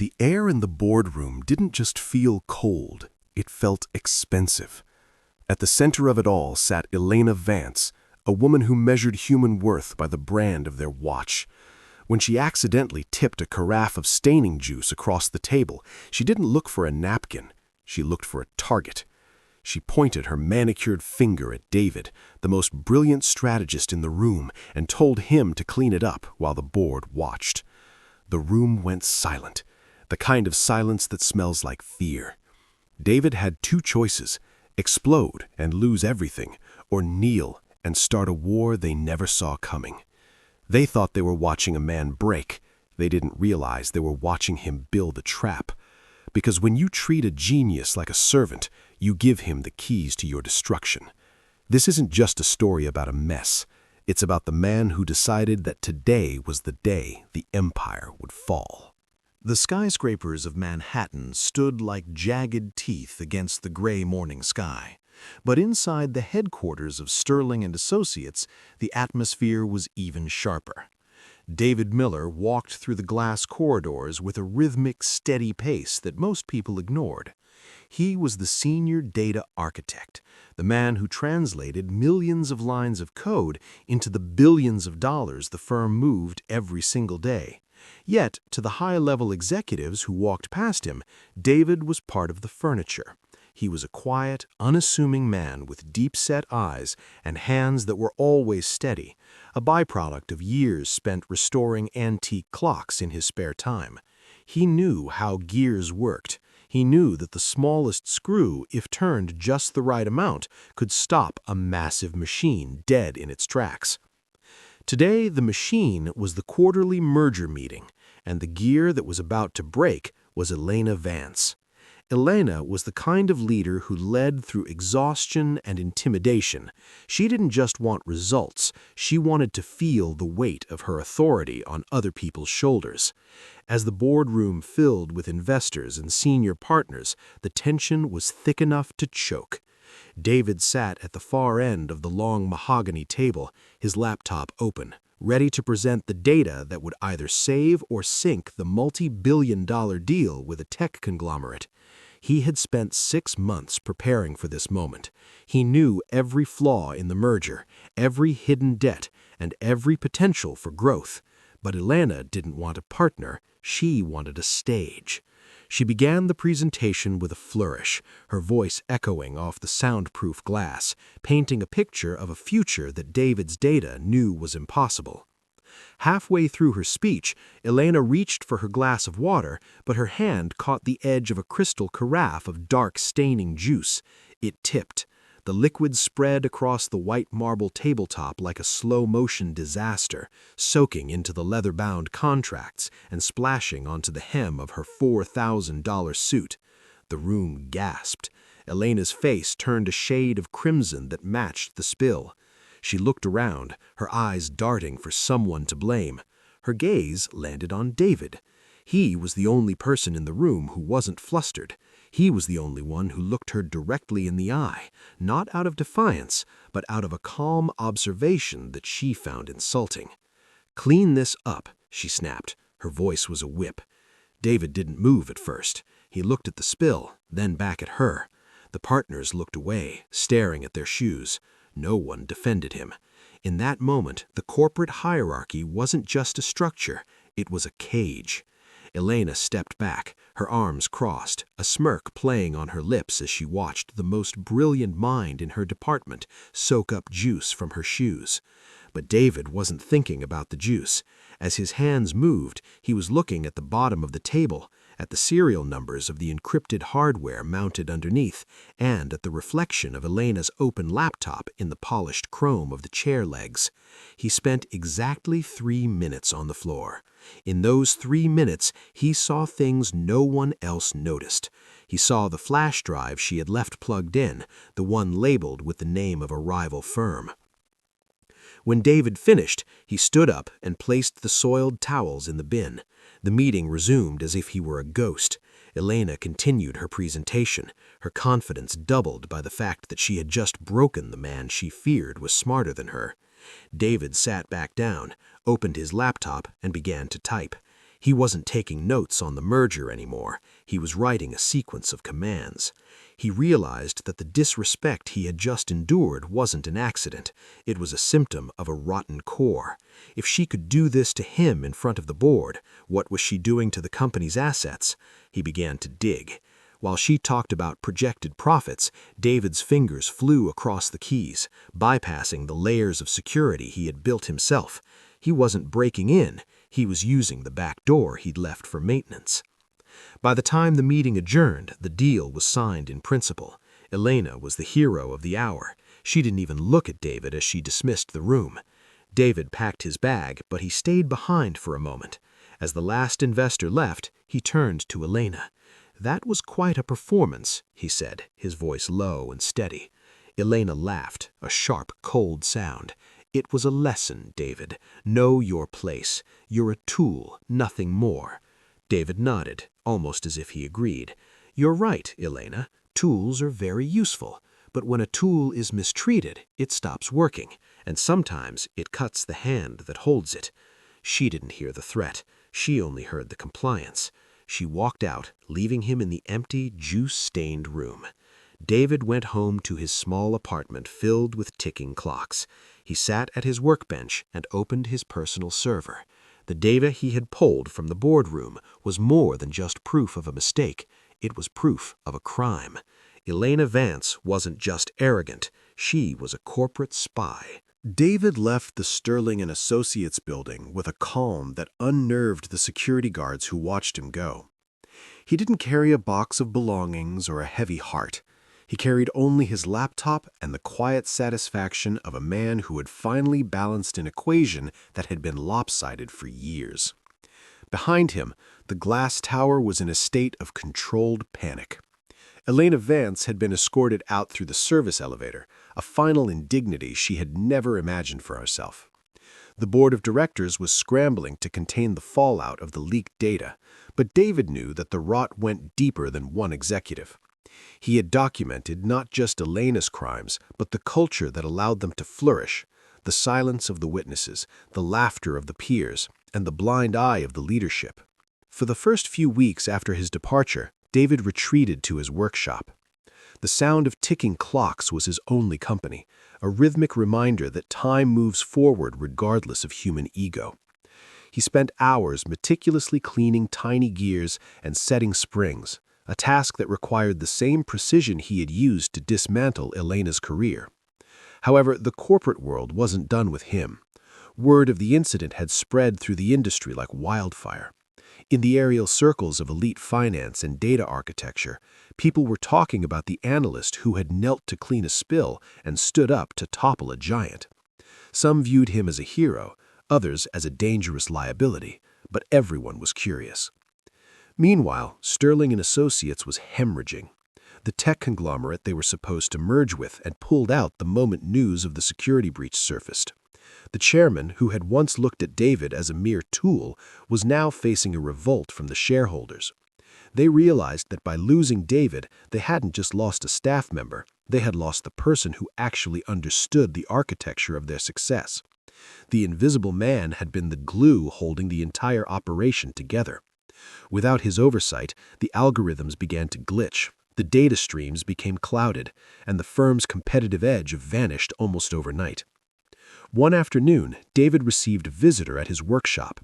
The air in the boardroom didn't just feel cold, it felt expensive. At the center of it all sat Elena Vance, a woman who measured human worth by the brand of their watch. When she accidentally tipped a carafe of staining juice across the table, she didn't look for a napkin, she looked for a target. She pointed her manicured finger at David, the most brilliant strategist in the room, and told him to clean it up while the board watched. The room went silent, the kind of silence that smells like fear. David had two choices: explode and lose everything, or kneel and start a war they never saw coming. They thought they were watching a man break. They didn't realize they were watching him build a trap. Because when you treat a genius like a servant, you give him the keys to your destruction. This isn't just a story about a mess. It's about the man who decided that today was the day the empire would fall. The skyscrapers of Manhattan stood like jagged teeth against the gray morning sky. But inside the headquarters of Sterling and Associates, the atmosphere was even sharper. David Miller walked through the glass corridors with a rhythmic, steady pace that most people ignored. He was the senior data architect, the man who translated millions of lines of code into the billions of dollars the firm moved every single day. Yet, to the high-level executives who walked past him, David was part of the furniture. He was a quiet, unassuming man with deep-set eyes and hands that were always steady, a byproduct of years spent restoring antique clocks in his spare time. He knew how gears worked. He knew that the smallest screw, if turned just the right amount, could stop a massive machine dead in its tracks. Today, the machine was the quarterly merger meeting, and the gear that was about to break was Elena Vance. Elena was the kind of leader who led through exhaustion and intimidation. She didn't just want results, she wanted to feel the weight of her authority on other people's shoulders. As the boardroom filled with investors and senior partners, the tension was thick enough to choke. David sat at the far end of the long mahogany table, his laptop open, ready to present the data that would either save or sink the multi-billion-dollar deal with a tech conglomerate. He had spent 6 months preparing for this moment. He knew every flaw in the merger, every hidden debt, and every potential for growth. But Elena didn't want a partner, she wanted a stage. She began the presentation with a flourish, her voice echoing off the soundproof glass, painting a picture of a future that David's data knew was impossible. Halfway through her speech, Elena reached for her glass of water, but her hand caught the edge of a crystal carafe of dark staining juice. It tipped. The liquid spread across the white marble tabletop like a slow-motion disaster, soaking into the leather-bound contracts and splashing onto the hem of her $4,000 suit. The room gasped. Elena's face turned a shade of crimson that matched the spill. She looked around, her eyes darting for someone to blame. Her gaze landed on David. He was the only person in the room who wasn't flustered. He was the only one who looked her directly in the eye, not out of defiance, but out of a calm observation that she found insulting. "Clean this up," she snapped. Her voice was a whip. David didn't move at first. He looked at the spill, then back at her. The partners looked away, staring at their shoes. No one defended him. In that moment, the corporate hierarchy wasn't just a structure, it was a cage. Elena stepped back, her arms crossed, a smirk playing on her lips as she watched the most brilliant mind in her department soak up juice from her shoes. But David wasn't thinking about the juice. As his hands moved, he was looking at the bottom of the table, at the serial numbers of the encrypted hardware mounted underneath, and at the reflection of Elena's open laptop in the polished chrome of the chair legs. He spent exactly 3 minutes on the floor. In those 3 minutes, he saw things no one else noticed. He saw the flash drive she had left plugged in, the one labeled with the name of a rival firm. When David finished, he stood up and placed the soiled towels in the bin. The meeting resumed as if he were a ghost. Elena continued her presentation, her confidence doubled by the fact that she had just broken the man she feared was smarter than her. David sat back down, opened his laptop, and began to type. He wasn't taking notes on the merger anymore. He was writing a sequence of commands. He realized that the disrespect he had just endured wasn't an accident. It was a symptom of a rotten core. If she could do this to him in front of the board, what was she doing to the company's assets? He began to dig. While she talked about projected profits, David's fingers flew across the keys, bypassing the layers of security he had built himself. He wasn't breaking in, he was using the back door he'd left for maintenance. By the time the meeting adjourned, the deal was signed in principle. Elena was the hero of the hour. She didn't even look at David as she dismissed the room. David packed his bag, but he stayed behind for a moment. As the last investor left, he turned to Elena. "That was quite a performance," he said, his voice low and steady. Elena laughed, a sharp, cold sound. "It was a lesson, David. Know your place. You're a tool, nothing more." David nodded, almost as if he agreed. "You're right, Elena. Tools are very useful. But when a tool is mistreated, it stops working, and sometimes it cuts the hand that holds it." She didn't hear the threat. She only heard the compliance. She walked out, leaving him in the empty, juice-stained room. David went home to his small apartment filled with ticking clocks. He sat at his workbench and opened his personal server. The data he had pulled from the boardroom was more than just proof of a mistake. It was proof of a crime. Elena Vance wasn't just arrogant. She was a corporate spy. David left the Sterling and Associates building with a calm that unnerved the security guards who watched him go. He didn't carry a box of belongings or a heavy heart. He carried only his laptop and the quiet satisfaction of a man who had finally balanced an equation that had been lopsided for years. Behind him, the glass tower was in a state of controlled panic. Elena Vance had been escorted out through the service elevator, a final indignity she had never imagined for herself. The board of directors was scrambling to contain the fallout of the leaked data, but David knew that the rot went deeper than one executive. He had documented not just Elena's crimes, but the culture that allowed them to flourish, the silence of the witnesses, the laughter of the peers, and the blind eye of the leadership. For the first few weeks after his departure, David retreated to his workshop. The sound of ticking clocks was his only company, a rhythmic reminder that time moves forward regardless of human ego. He spent hours meticulously cleaning tiny gears and setting springs, a task that required the same precision he had used to dismantle Elena's career. However, the corporate world wasn't done with him. Word of the incident had spread through the industry like wildfire. In the aerial circles of elite finance and data architecture, people were talking about the analyst who had knelt to clean a spill and stood up to topple a giant. Some viewed him as a hero, others as a dangerous liability, but everyone was curious. Meanwhile, Sterling and Associates was hemorrhaging. The tech conglomerate they were supposed to merge with had pulled out the moment news of the security breach surfaced. The chairman, who had once looked at David as a mere tool, was now facing a revolt from the shareholders. They realized that by losing David, they hadn't just lost a staff member, they had lost the person who actually understood the architecture of their success. The invisible man had been the glue holding the entire operation together. Without his oversight, the algorithms began to glitch, the data streams became clouded, and the firm's competitive edge vanished almost overnight. One afternoon, David received a visitor at his workshop.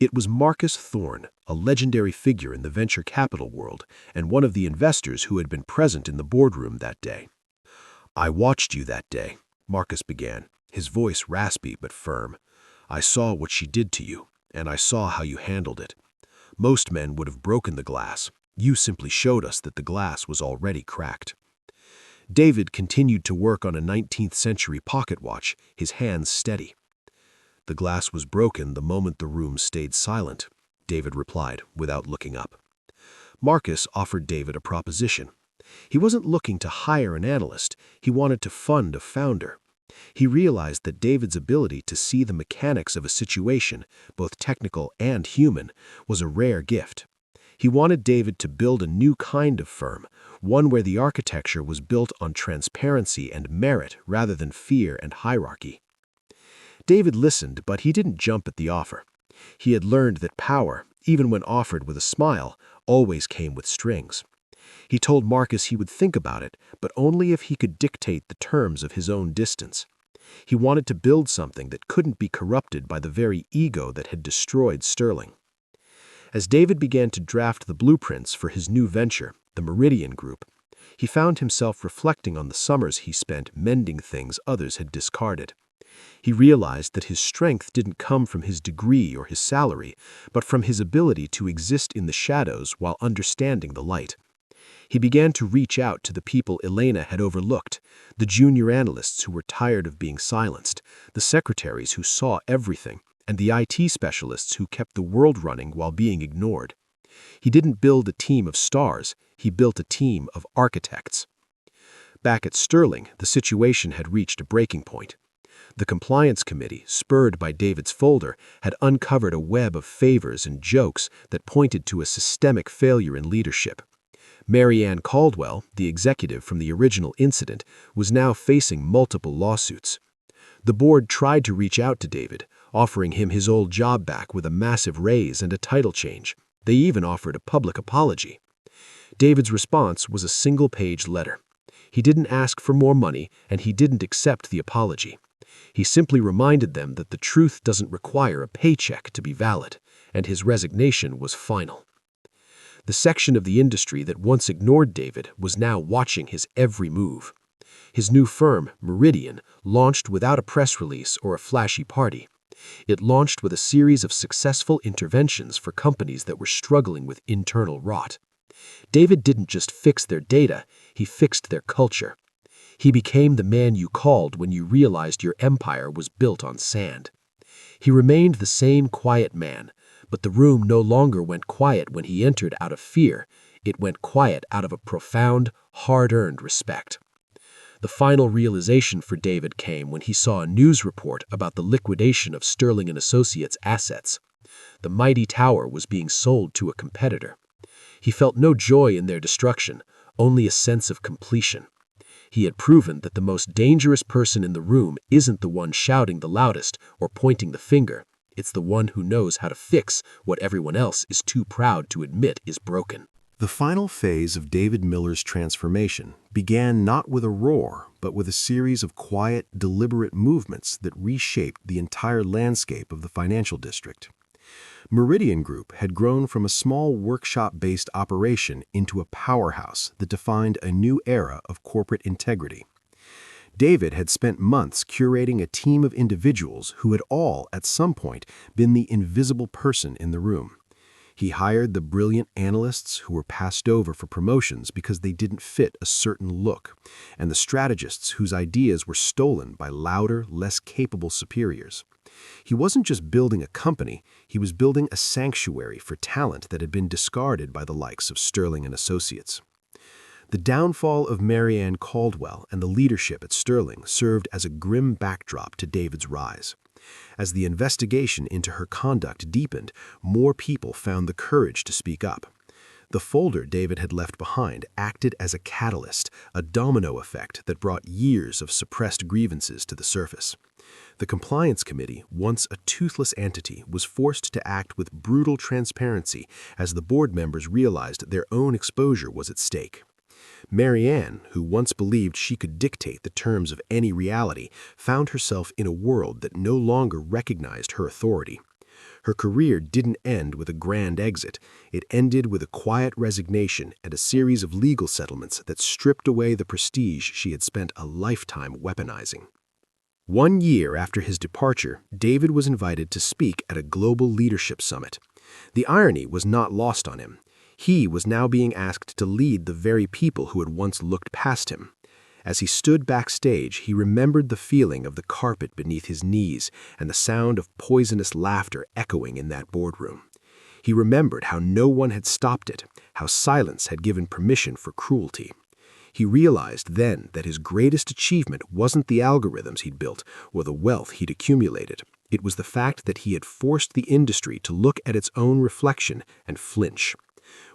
It was Marcus Thorne, a legendary figure in the venture capital world, and one of the investors who had been present in the boardroom that day. "I watched you that day," Marcus began, his voice raspy but firm. "I saw what she did to you, and I saw how you handled it. Most men would have broken the glass. You simply showed us that the glass was already cracked." David continued to work on a 19th century pocket watch, his hands steady. "The glass was broken the moment the room stayed silent," David replied, without looking up. Marcus offered David a proposition. He wasn't looking to hire an analyst, he wanted to fund a founder. He realized that David's ability to see the mechanics of a situation, both technical and human, was a rare gift. He wanted David to build a new kind of firm, one where the architecture was built on transparency and merit rather than fear and hierarchy. David listened, but he didn't jump at the offer. He had learned that power, even when offered with a smile, always came with strings. He told Marcus he would think about it, but only if he could dictate the terms of his own distance. He wanted to build something that couldn't be corrupted by the very ego that had destroyed Sterling. As David began to draft the blueprints for his new venture, the Meridian Group, he found himself reflecting on the summers he spent mending things others had discarded. He realized that his strength didn't come from his degree or his salary, but from his ability to exist in the shadows while understanding the light. He began to reach out to the people Elena had overlooked, the junior analysts who were tired of being silenced, the secretaries who saw everything, and the IT specialists who kept the world running while being ignored. He didn't build a team of stars, he built a team of architects. Back at Sterling, the situation had reached a breaking point. The compliance committee, spurred by David's folder, had uncovered a web of favors and jokes that pointed to a systemic failure in leadership. Mary Ann Caldwell, the executive from the original incident, was now facing multiple lawsuits. The board tried to reach out to David, offering him his old job back with a massive raise and a title change. They even offered a public apology. David's response was a single-page letter. He didn't ask for more money, and he didn't accept the apology. He simply reminded them that the truth doesn't require a paycheck to be valid, and his resignation was final. The section of the industry that once ignored David was now watching his every move. His new firm, Meridian, launched without a press release or a flashy party. It launched with a series of successful interventions for companies that were struggling with internal rot. David didn't just fix their data, he fixed their culture. He became the man you called when you realized your empire was built on sand. He remained the same quiet man, but the room no longer went quiet when he entered out of fear. It went quiet out of a profound, hard-earned respect. The final realization for David came when he saw a news report about the liquidation of Sterling & Associates' assets. The mighty tower was being sold to a competitor. He felt no joy in their destruction, only a sense of completion. He had proven that the most dangerous person in the room isn't the one shouting the loudest or pointing the finger. It's the one who knows how to fix what everyone else is too proud to admit is broken. The final phase of David Miller's transformation began not with a roar, but with a series of quiet, deliberate movements that reshaped the entire landscape of the financial district. Meridian Group had grown from a small workshop-based operation into a powerhouse that defined a new era of corporate integrity. David had spent months curating a team of individuals who had all, at some point, been the invisible person in the room. He hired the brilliant analysts who were passed over for promotions because they didn't fit a certain look, and the strategists whose ideas were stolen by louder, less capable superiors. He wasn't just building a company, he was building a sanctuary for talent that had been discarded by the likes of Sterling & Associates. The downfall of Mary Ann Caldwell and the leadership at Sterling served as a grim backdrop to David's rise. As the investigation into her conduct deepened, more people found the courage to speak up. The folder David had left behind acted as a catalyst, a domino effect that brought years of suppressed grievances to the surface. The compliance committee, once a toothless entity, was forced to act with brutal transparency as the board members realized their own exposure was at stake. Mary Ann, who once believed she could dictate the terms of any reality, found herself in a world that no longer recognized her authority. Her career didn't end with a grand exit. It ended with a quiet resignation and a series of legal settlements that stripped away the prestige she had spent a lifetime weaponizing. 1 year after his departure, David was invited to speak at a global leadership summit. The irony was not lost on him. He was now being asked to lead the very people who had once looked past him. As he stood backstage, he remembered the feeling of the carpet beneath his knees and the sound of poisonous laughter echoing in that boardroom. He remembered how no one had stopped it, how silence had given permission for cruelty. He realized then that his greatest achievement wasn't the algorithms he'd built or the wealth he'd accumulated. It was the fact that he had forced the industry to look at its own reflection and flinch.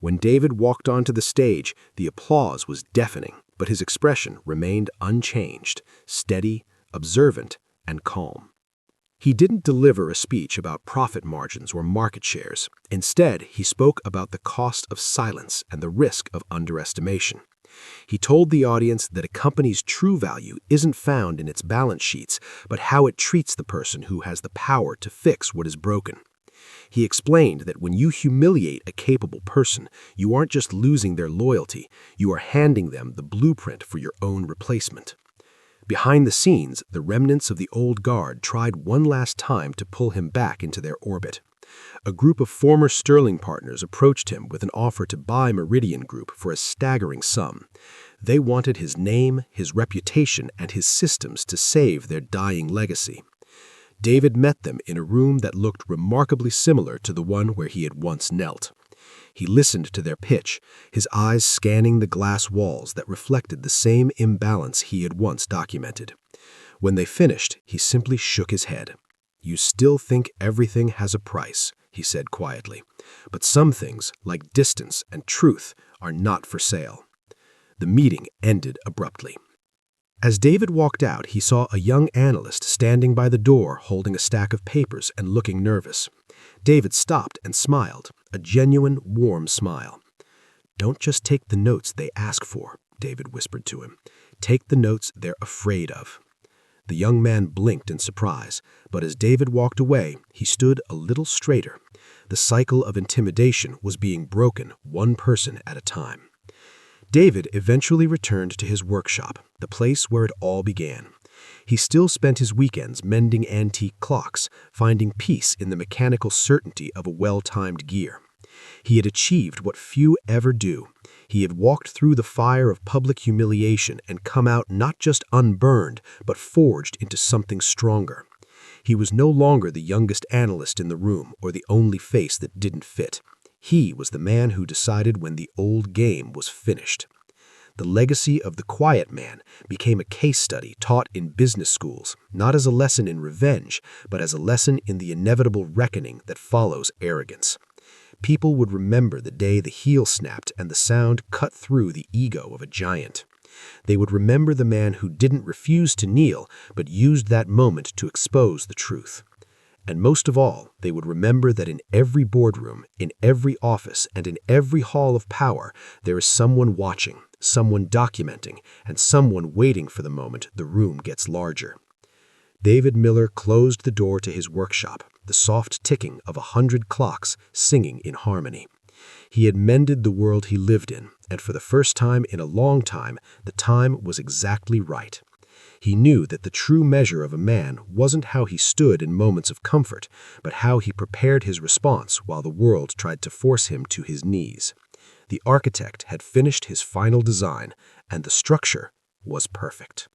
When David walked onto the stage, the applause was deafening, but his expression remained unchanged, steady, observant, and calm. He didn't deliver a speech about profit margins or market shares. Instead, he spoke about the cost of silence and the risk of underestimation. He told the audience that a company's true value isn't found in its balance sheets, but how it treats the person who has the power to fix what is broken. He explained that when you humiliate a capable person, you aren't just losing their loyalty, you are handing them the blueprint for your own replacement. Behind the scenes, the remnants of the old guard tried one last time to pull him back into their orbit. A group of former Sterling partners approached him with an offer to buy Meridian Group for a staggering sum. They wanted his name, his reputation, and his systems to save their dying legacy. David met them in a room that looked remarkably similar to the one where he had once knelt. He listened to their pitch, his eyes scanning the glass walls that reflected the same imbalance he had once documented. When they finished, he simply shook his head. "You still think everything has a price," he said quietly, "but some things, like distance and truth, are not for sale." The meeting ended abruptly. As David walked out, he saw a young analyst standing by the door holding a stack of papers and looking nervous. David stopped and smiled, a genuine, warm smile. "Don't just take the notes they ask for," David whispered to him. "Take the notes they're afraid of." The young man blinked in surprise, but as David walked away, he stood a little straighter. The cycle of intimidation was being broken one person at a time. David eventually returned to his workshop, the place where it all began. He still spent his weekends mending antique clocks, finding peace in the mechanical certainty of a well-timed gear. He had achieved what few ever do. He had walked through the fire of public humiliation and come out not just unburned, but forged into something stronger. He was no longer the youngest analyst in the room or the only face that didn't fit. He was the man who decided when the old game was finished. The legacy of the quiet man became a case study taught in business schools, not as a lesson in revenge, but as a lesson in the inevitable reckoning that follows arrogance. People would remember the day the heel snapped and the sound cut through the ego of a giant. They would remember the man who didn't refuse to kneel, but used that moment to expose the truth. And most of all, they would remember that in every boardroom, in every office, and in every hall of power, there is someone watching, someone documenting, and someone waiting for the moment the room gets larger. David Miller closed the door to his workshop, the soft ticking of 100 clocks singing in harmony. He had mended the world he lived in, and for the first time in a long time, the time was exactly right. He knew that the true measure of a man wasn't how he stood in moments of comfort, but how he prepared his response while the world tried to force him to his knees. The architect had finished his final design, and the structure was perfect.